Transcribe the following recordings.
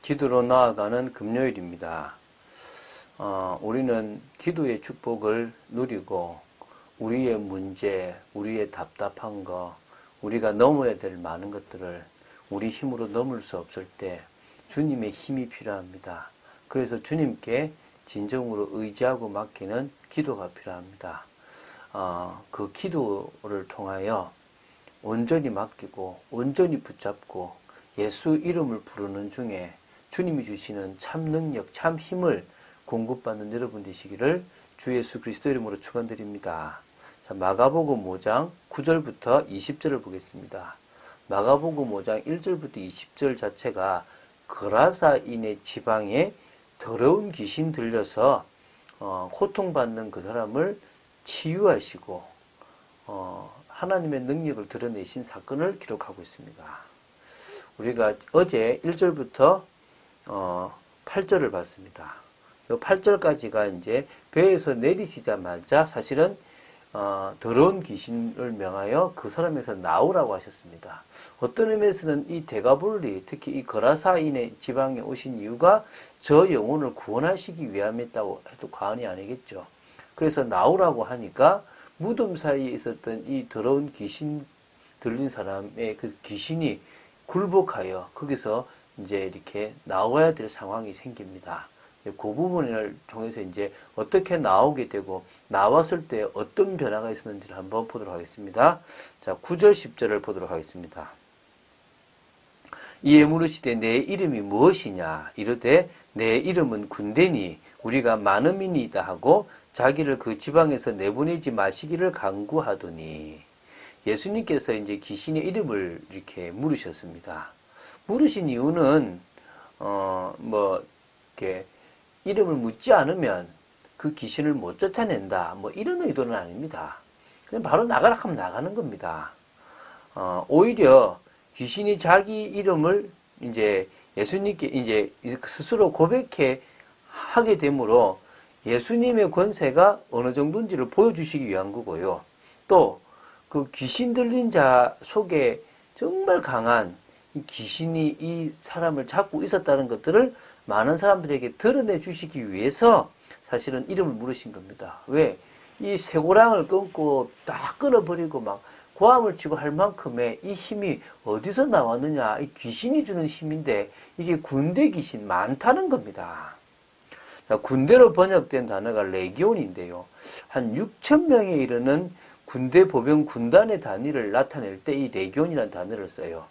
기도로 나아가는 금요일입니다. 우리는 기도의 축복을 누리고 우리의 문제, 우리의 답답한 거, 우리가 넘어야 될 많은 것들을 우리 힘으로 넘을 수 없을 때 주님의 힘이 필요합니다. 그래서 주님께 진정으로 의지하고 맡기는 기도가 필요합니다. 그 기도를 통하여 온전히 맡기고 온전히 붙잡고 예수 이름을 부르는 중에 주님이 주시는 참 능력, 참 힘을 공급받는 여러분 되시기를 주 예수 그리스도 이름으로 축원드립니다. 자, 마가복음 5장 9절부터 20절을 보겠습니다. 마가복음 5장 1절부터 20절 자체가 거라사인의 지방에 더러운 귀신 들려서 고통받는 그 사람을 치유하시고 하나님의 능력을 드러내신 사건을 기록하고 있습니다. 우리가 어제 1절부터 8절을 봤습니다. 이 8절까지가 이제 배에서 내리시자마자 사실은 더러운 귀신을 명하여 그 사람에서 나오라고 하셨습니다. 어떤 의미에서는 이 데가볼리, 특히 이 거라사인의 지방에 오신 이유가 저 영혼을 구원하시기 위함이었다고 해도 과언이 아니겠죠. 그래서 나오라고 하니까 무덤 사이에 있었던 이 더러운 귀신 들린 사람의 그 귀신이 굴복하여 거기서 이제 이렇게 나와야 될 상황이 생깁니다. 그 부분을 통해서 이제 어떻게 나오게 되고 나왔을 때 어떤 변화가 있었는지를 한번 보도록 하겠습니다. 자, 9절 10절을 보도록 하겠습니다. 이에 물으시되 내 이름이 무엇이냐 이르되 내 이름은 군대니 우리가 많음이니이다 하고 자기를 그 지방에서 내보내지 마시기를 간구하더니 예수님께서 이제 귀신의 이름을 이렇게 물으셨습니다. 물으신 이유는 이렇게 이름을 묻지 않으면 그 귀신을 못 쫓아낸다. 이런 의도는 아닙니다. 그냥 바로 나가라 하면 나가는 겁니다. 오히려 귀신이 자기 이름을 이제 예수님께 이제 스스로 고백해 하게 되므로 예수님의 권세가 어느 정도인지를 보여주시기 위한 거고요. 또 그 귀신 들린 자 속에 정말 강한 귀신이 이 사람을 잡고 있었다는 것들을 많은 사람들에게 드러내 주시기 위해서 사실은 이름을 물으신 겁니다. 왜? 이 쇠고랑을 끊고 딱 끊어버리고 막 고함을 치고 할 만큼의 이 힘이 어디서 나왔느냐? 이 귀신이 주는 힘인데 이게 군대 귀신 많다는 겁니다. 자, 군대로 번역된 단어가 레기온인데요. 한 6천 명에 이르는 군대 보병 군단의 단위를 나타낼 때 이 레기온이라는 단어를 써요.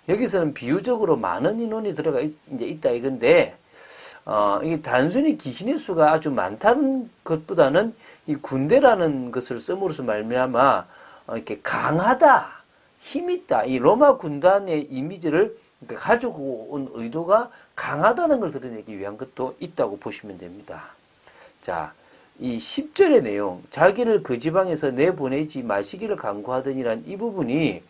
여기서는 비유적으로 많은 인원이 들어가 이제 있다 이건데 이게 단순히 귀신의 수가 아주 많다는 것보다는 이 군대라는 것을 씀으로써 말미암아 이렇게 강하다, 힘있다, 이 로마 군단의 이미지를 가지고 온 의도가 강하다는 걸 드러내기 위한 것도 있다고 보시면 됩니다. 자, 이 10절의 내용, 자기를 그 지방에서 내보내지 마시기를 간구하더니란 이 부분이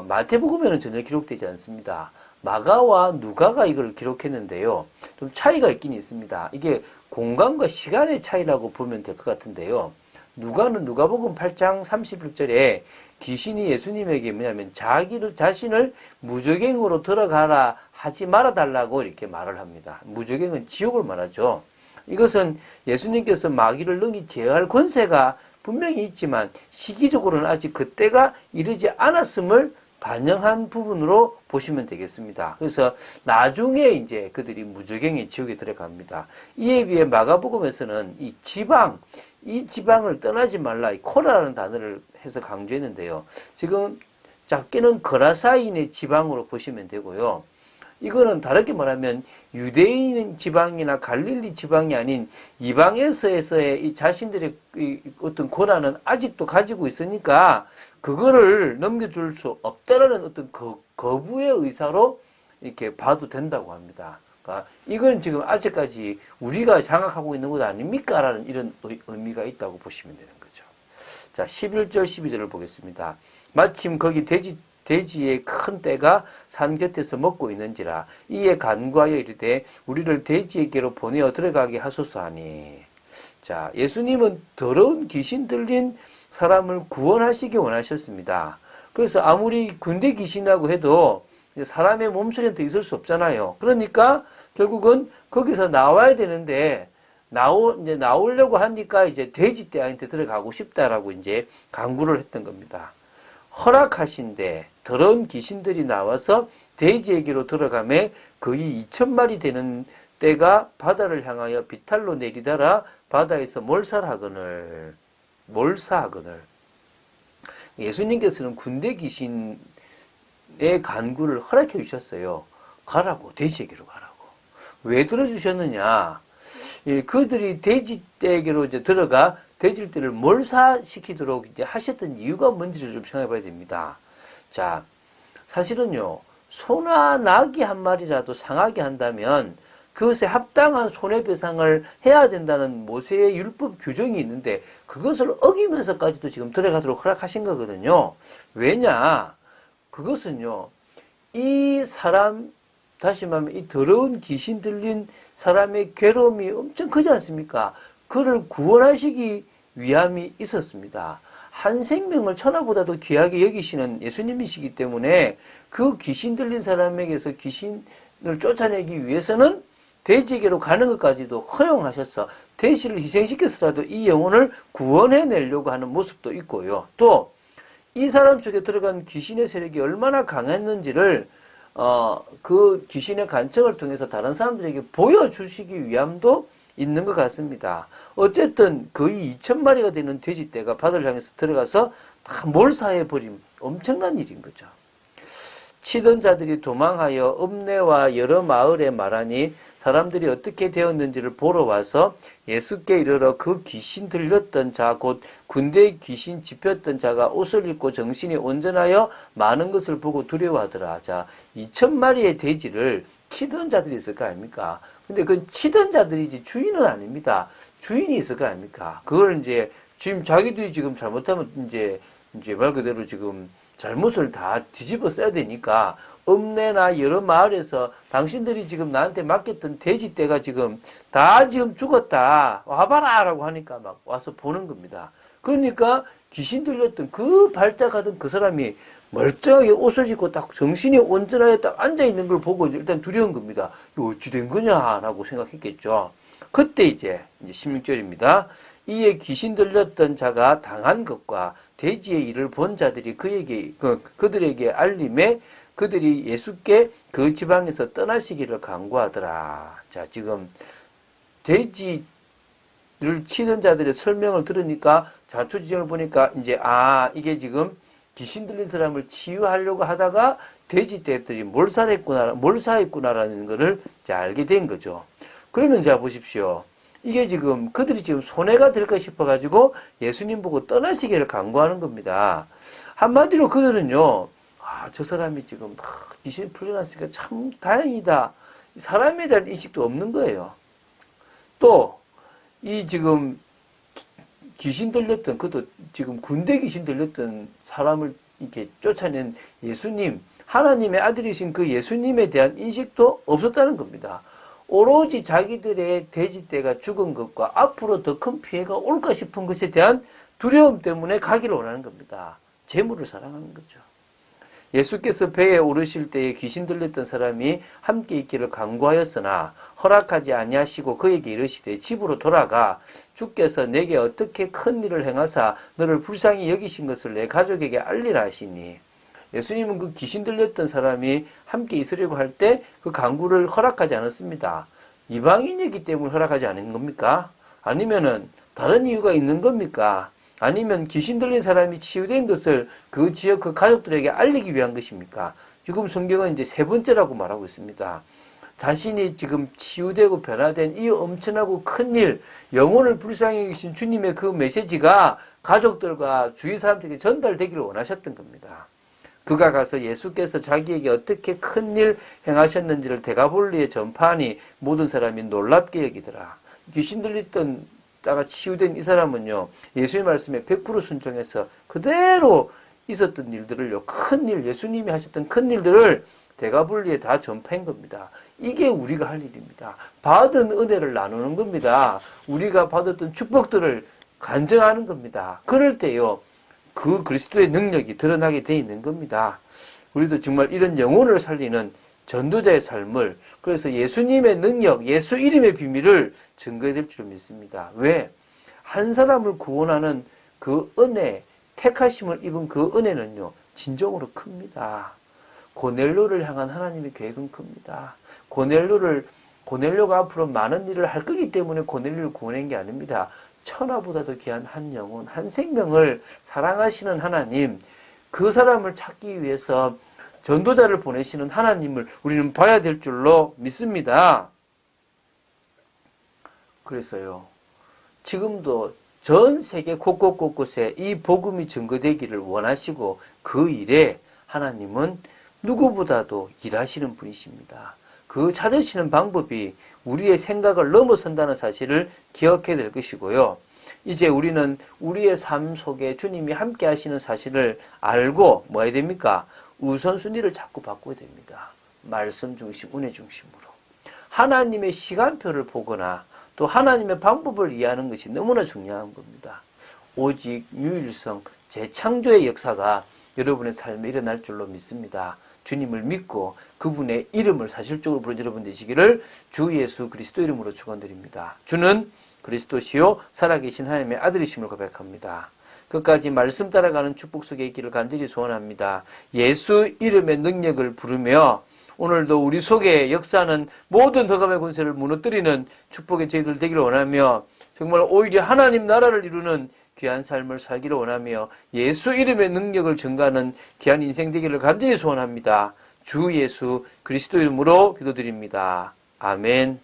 마태복음에는 전혀 기록되지 않습니다. 마가와 누가가 이걸 기록했는데요. 좀 차이가 있긴 있습니다. 이게 공간과 시간의 차이라고 보면 될 것 같은데요. 누가는 누가복음 8장 31절에 귀신이 예수님에게 뭐냐면 자신을 무저갱으로 들어가라 하지 말아달라고 이렇게 말을 합니다. 무저갱은 지옥을 말하죠. 이것은 예수님께서 마귀를 능히 제어할 권세가 분명히 있지만 시기적으로는 아직 그때가 이르지 않았음을 반영한 부분으로 보시면 되겠습니다. 그래서 나중에 이제 그들이 무저갱의 지옥에 들어갑니다. 이에 비해 마가복음에서는 이 지방을 떠나지 말라, 이 코라라는 단어를 해서 강조했는데요. 지금 작게는 거라사인의 지방으로 보시면 되고요. 이거는 다르게 말하면 유대인 지방이나 갈릴리 지방이 아닌 이방에서의 이 자신들의 이 어떤 권한은 아직도 가지고 있으니까 그거를 넘겨줄 수 없다라는 어떤 거부의 의사로 이렇게 봐도 된다고 합니다. 그러니까 이건 지금 아직까지 우리가 장악하고 있는 것 아닙니까? 라는 이런 의미가 있다고 보시면 되는 거죠. 자, 11절 12절을 보겠습니다. 마침 거기 돼지의 큰 떼가 산 곁에서 먹고 있는지라 이에 간구하여 이르되 우리를 돼지에게로 보내어 들어가게 하소서 하니. 자, 예수님은 더러운 귀신 들린 사람을 구원하시기 원하셨습니다. 그래서 아무리 군대 귀신이라고 해도 이제 사람의 몸속에 더 있을 수 없잖아요. 그러니까 결국은 거기서 나와야 되는데 이제 나오려고 하니까 이제 돼지떼한테 들어가고 싶다라고 이제 강구를 했던 겁니다. 허락하신데 더러운 귀신들이 나와서 돼지에게로 들어가매 거의 2,000마리 되는 떼가 바다를 향하여 비탈로 내리다라 바다에서 몰살하거늘. 예수님께서는 군대 귀신의 간구를 허락해 주셨어요. 가라고, 돼지에게로 가라고. 왜 들어주셨느냐? 그들이 돼지떼에게로 이제 들어가 돼지떼를 몰사시키도록 이제 하셨던 이유가 뭔지를 좀 생각해 봐야 됩니다. 자, 사실은요, 소나 나귀 한 마리라도 상하게 한다면 그것에 합당한 손해배상을 해야 된다는 모세의 율법 규정이 있는데 그것을 어기면서까지도 지금 들어가도록 허락하신 거거든요. 왜냐? 그것은요, 이 사람, 다시 말하면 이 더러운 귀신 들린 사람의 괴로움이 엄청 크지 않습니까? 그를 구원하시기 위함이 있었습니다. 한 생명을 천하보다도 귀하게 여기시는 예수님이시기 때문에 그 귀신 들린 사람에게서 귀신을 쫓아내기 위해서는 돼지에게로 가는 것까지도 허용하셔서 돼지를 희생시켜서라도 이 영혼을 구원해내려고 하는 모습도 있고요. 또 이 사람 속에 들어간 귀신의 세력이 얼마나 강했는지를 그 귀신의 간청을 통해서 다른 사람들에게 보여주시기 위함도 있는 것 같습니다. 어쨌든 거의 2,000마리가 되는 돼지떼가 바다를 향해서 들어가서 다 몰사해버린 엄청난 일인 거죠. 치던 자들이 도망하여 읍내와 여러 마을에 말하니 사람들이 어떻게 되었는지를 보러 와서 예수께 이르러 그 귀신 들렸던 자 곧 군대의 귀신 집혔던 자가 옷을 입고 정신이 온전하여 많은 것을 보고 두려워하더라. 자, 2,000마리의 돼지를 치던 자들이 있을 거 아닙니까? 근데 그 치던 자들이지 주인은 아닙니다. 주인이 있을 거 아닙니까? 그걸 이제 지금 자기들이 지금 잘못하면 이제 말 그대로 지금 잘못을 다 뒤집어 써야 되니까 읍내나 여러 마을에서 당신들이 지금 나한테 맡겼던 돼지떼가 지금 다 지금 죽었다. 와봐라! 라고 하니까 막 와서 보는 겁니다. 그러니까 귀신 들렸던 그 발작하던 그 사람이 멀쩡하게 옷을 입고 딱 정신이 온전하게 딱 앉아있는 걸 보고 일단 두려운 겁니다. 이거 어찌 된 거냐? 라고 생각했겠죠. 그때 이제 16절입니다. 이에 귀신 들렸던 자가 당한 것과 돼지의 일을 본 자들이 그들에게 알림에 그들이 예수께 그 지방에서 떠나시기를 간구하더라. 자, 지금 돼지를 치는 자들의 설명을 들으니까 자초지종을 보니까 이제 이게 지금 귀신 들린 사람을 치유하려고 하다가 돼지떼들이 몰사했구나라는 것을 이제 알게 된 거죠. 그러면 자 보십시오. 이게 지금 그들이 지금 손해가 될까 싶어가지고 예수님 보고 떠나시기를 간구하는 겁니다. 한마디로 그들은요, 저 사람이 지금 귀신이 풀려났으니까 참 다행이다. 사람에 대한 인식도 없는 거예요. 또 이 지금 귀신 들렸던 그도 지금 군대 귀신 들렸던 사람을 이렇게 쫓아낸 예수님, 하나님의 아들이신 그 예수님에 대한 인식도 없었다는 겁니다. 오로지 자기들의 돼지떼가 죽은 것과 앞으로 더 큰 피해가 올까 싶은 것에 대한 두려움 때문에 가기를 원하는 겁니다. 재물을 사랑하는 거죠. 예수께서 배에 오르실 때에 귀신 들렸던 사람이 함께 있기를 간구하였으나 허락하지 아니하시고 그에게 이르시되 집으로 돌아가 주께서 내게 어떻게 큰 일을 행하사 너를 불쌍히 여기신 것을 내 가족에게 알리라 하시니. 예수님은 그 귀신 들렸던 사람이 함께 있으려고 할 때 그 간구를 허락하지 않았습니다. 이방인이기 때문에 허락하지 않은 겁니까? 아니면은 다른 이유가 있는 겁니까? 아니면 귀신 들린 사람이 치유된 것을 그 지역 그 가족들에게 알리기 위한 것입니까? 지금 성경은 이제 세 번째라고 말하고 있습니다. 자신이 지금 치유되고 변화된 이 엄청나고 큰 일, 영혼을 불쌍히 여기신 주님의 그 메시지가 가족들과 주위 사람들에게 전달되기를 원하셨던 겁니다. 그가 가서 예수께서 자기에게 어떻게 큰 일 행하셨는지를 데가볼리에 전파하니 모든 사람이 놀랍게 여기더라. 귀신 들렸던 다가 치유된 이 사람은요, 예수의 말씀에 100% 순종해서 그대로 있었던 일들을요, 큰 일, 예수님이 하셨던 큰 일들을 데가볼리에 다 전파한 겁니다. 이게 우리가 할 일입니다. 받은 은혜를 나누는 겁니다. 우리가 받았던 축복들을 간증하는 겁니다. 그럴 때요, 그 그리스도의 능력이 드러나게 돼 있는 겁니다. 우리도 정말 이런 영혼을 살리는 전도자의 삶을, 그래서 예수님의 능력, 예수 이름의 비밀을 증거해야 될 줄 믿습니다. 왜? 한 사람을 구원하는 그 은혜, 택하심을 입은 그 은혜는요, 진정으로 큽니다. 고넬료를 향한 하나님의 계획은 큽니다. 고넬료가 앞으로 많은 일을 할 거기 때문에 고넬료를 구원한 게 아닙니다. 천하보다도 귀한 한 영혼, 한 생명을 사랑하시는 하나님, 그 사람을 찾기 위해서 전도자를 보내시는 하나님을 우리는 봐야 될 줄로 믿습니다. 그래서요, 지금도 전 세계 곳곳곳곳에 이 복음이 증거되기를 원하시고 그 일에 하나님은 누구보다도 일하시는 분이십니다. 그 찾으시는 방법이 우리의 생각을 넘어선다는 사실을 기억해야 될 것이고요. 이제 우리는 우리의 삶 속에 주님이 함께 하시는 사실을 알고 뭐 해야 됩니까? 우선순위를 자꾸 바꿔야 됩니다. 말씀 중심, 은혜 중심으로. 하나님의 시간표를 보거나 또 하나님의 방법을 이해하는 것이 너무나 중요한 겁니다. 오직 유일성, 재창조의 역사가 여러분의 삶에 일어날 줄로 믿습니다. 주님을 믿고 그분의 이름을 사실적으로 부르는 여러분 되시기를 주 예수 그리스도 이름으로 축원드립니다. 주는 그리스도시요 살아계신 하나님의 아들이심을 고백합니다. 끝까지 말씀 따라가는 축복 속에 있기를 간절히 소원합니다. 예수 이름의 능력을 부르며 오늘도 우리 속에 역사하는 모든 흑암의 권세를 무너뜨리는 축복의 저희들 되기를 원하며 정말 오히려 하나님 나라를 이루는 귀한 삶을 살기를 원하며 예수 이름의 능력을 증가하는 귀한 인생 되기를 간절히 소원합니다. 주 예수 그리스도 이름으로 기도드립니다. 아멘.